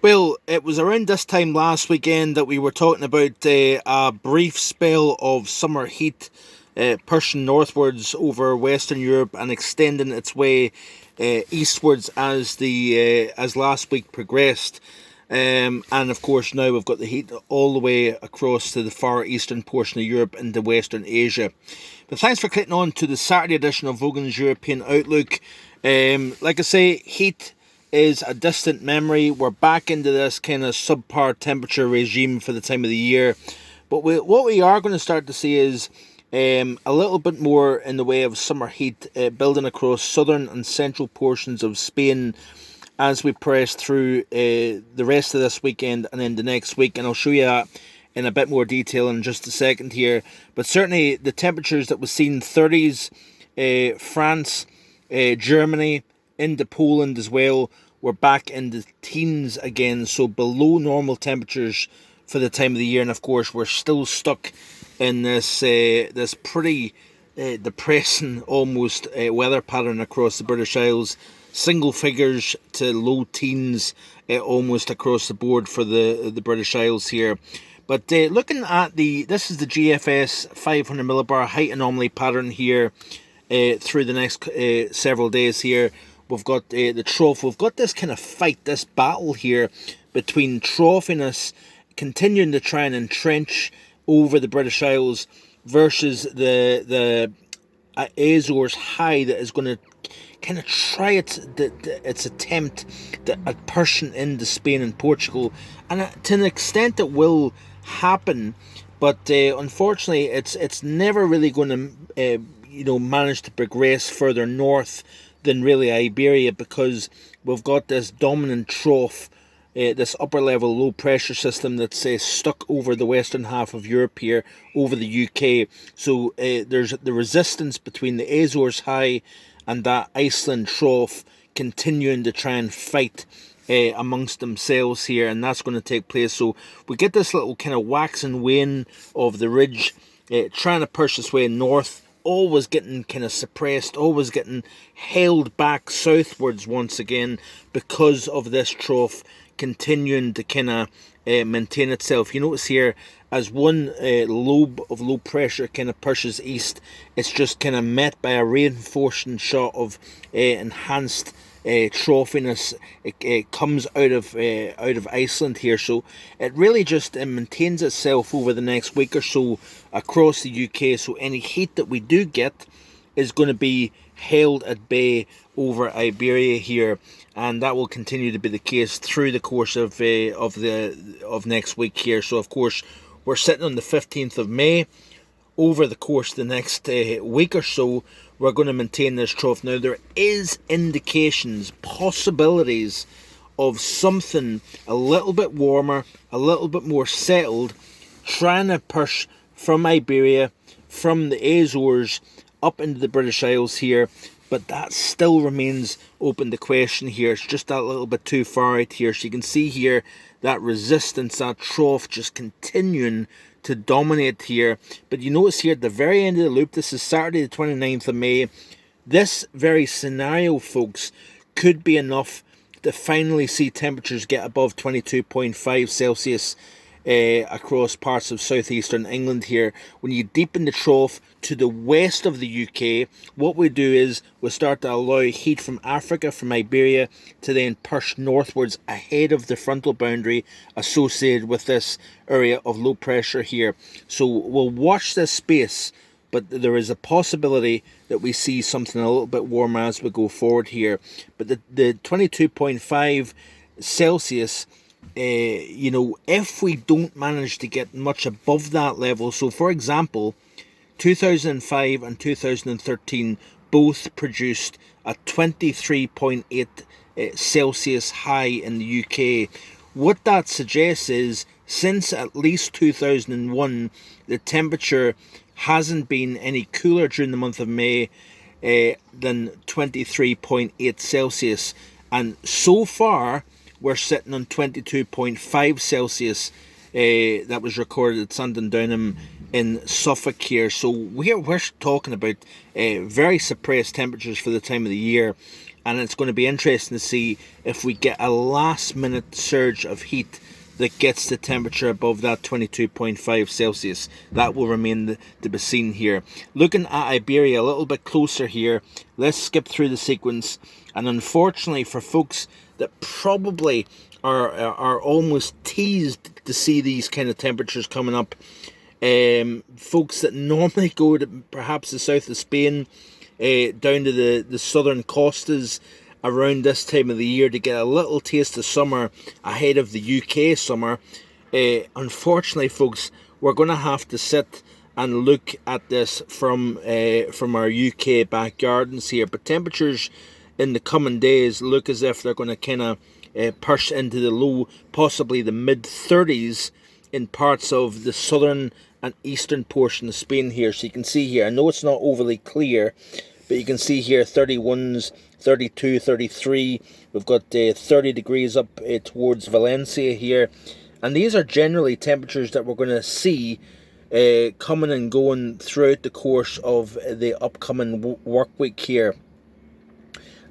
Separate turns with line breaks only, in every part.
Well, it was around this time last weekend that we were talking about a brief spell of summer heat pushing northwards over Western Europe and extending its way eastwards as last week progressed. And of course, now we've got the heat all the way across to the far eastern portion of Europe into Western Asia. But thanks for clicking on to the Saturday edition of Vogan's European Outlook. Like I say, heat is a distant memory. We're back into this kind of subpar temperature regime for the time of the year. But what we are going to start to see is a little bit more in the way of summer heat building across southern and central portions of Spain as we press through the rest of this weekend and then the next week. And I'll show you that in a bit more detail in just a second here. But certainly the temperatures that we've seen, 30s, France, Germany, into Poland as well, we're back in the teens again, so below normal temperatures for the time of the year. And of course, we're still stuck in this pretty depressing almost weather pattern across the British Isles. Single figures to low teens almost across the board for the British Isles here. But looking at this is the GFS 500 millibar height anomaly pattern here through the next several days here. We've got the trough. We've got this kind of fight, this battle here between troughiness continuing to try and entrench over the British Isles versus the Azores high that is going to kind of try its attempt at pushing into Spain and Portugal, and to an extent it will happen, but unfortunately it's never really going to manage to progress further north than really Iberia, because we've got this dominant trough, this upper level low pressure system that's stuck over the western half of Europe here, over the UK. So there's the resistance between the Azores high and that Iceland trough continuing to try and fight amongst themselves here, and that's going to take place. So we get this little kind of wax and wane of the ridge trying to push its way north, always getting kind of suppressed, always getting held back southwards once again because of this trough continuing to kind of maintain itself. You notice here, as one lobe of low pressure kind of pushes east, it's just kind of met by a reinforcing shot of enhanced troughiness. It comes out of Iceland here, so it really just maintains itself over the next week or so across the UK. So any heat that we do get is going to be held at bay over Iberia here, and that will continue to be the case through the course of next week here. So of course we're sitting on the 15th of May. Over the course of the next week or so, we're going to maintain this trough. Now, there is indications, possibilities of something a little bit warmer, a little bit more settled, trying to push from Iberia, from the Azores, up into the British Isles here. But that still remains open to question here. It's just that little bit too far out here. So you can see here that resistance, that trough just continuing to dominate here. But you notice here at the very end of the loop, this is Saturday the 29th of May. This very scenario, folks, could be enough to finally see temperatures get above 22.5 Celsius across parts of southeastern England here. When you deepen the trough to the west of the UK, what we do is we start to allow heat from Africa, from Iberia, to then push northwards ahead of the frontal boundary associated with this area of low pressure here. So we'll watch this space, but there is a possibility that we see something a little bit warmer as we go forward here. But the 22.5 Celsius, if we don't manage to get much above that level, so for example 2005 and 2013 both produced a 23.8 Celsius high in the UK. What that suggests is, since at least 2001, the temperature hasn't been any cooler during the month of May than 23.8 Celsius, and so far we're sitting on 22.5 Celsius that was recorded at Sandown in Suffolk here. So we're talking about very suppressed temperatures for the time of the year, and it's going to be interesting to see if we get a last minute surge of heat that gets the temperature above that 22.5 Celsius. That will remain to be seen here. Looking at Iberia a little bit closer here, let's skip through the sequence. And unfortunately for folks that probably are almost teased to see these kind of temperatures coming up, folks that normally go to perhaps the south of Spain, down to the southern costas around this time of the year to get a little taste of summer ahead of the UK summer, unfortunately folks, we're going to have to sit and look at this from our UK back gardens here. But temperatures in the coming days look as if they're going to kind of push into the low, possibly the mid 30s in parts of the southern and eastern portion of Spain here. So you can see here, I know it's not overly clear, but you can see here 31s, 32, 33. We've got 30 degrees up towards Valencia here. And these are generally temperatures that we're going to see coming and going throughout the course of the upcoming work week here.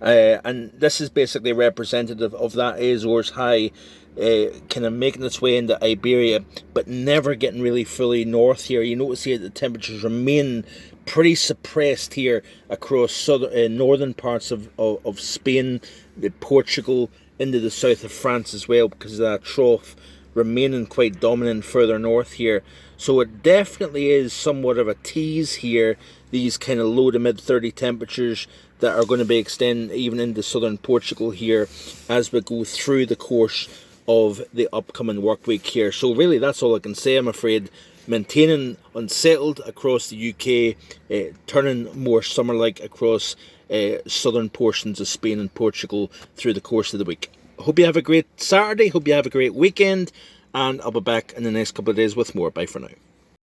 And this is basically representative of that Azores high kind of making its way into Iberia, but never getting really fully north here. You notice here the temperatures remain pretty suppressed here across southern, northern parts of Spain, Portugal, into the south of France as well, because of that trough remaining quite dominant further north here. So it definitely is somewhat of a tease here, these kind of low to mid 30 temperatures that are going to be extending even into southern Portugal here as we go through the course of the upcoming work week here. So really that's all I can say, I'm afraid. Maintaining unsettled across the UK, turning more summer-like across southern portions of Spain and Portugal through the course of the week. Hope you have a great Saturday, hope you have a great weekend, and I'll be back in the next couple of days with more. Bye for now.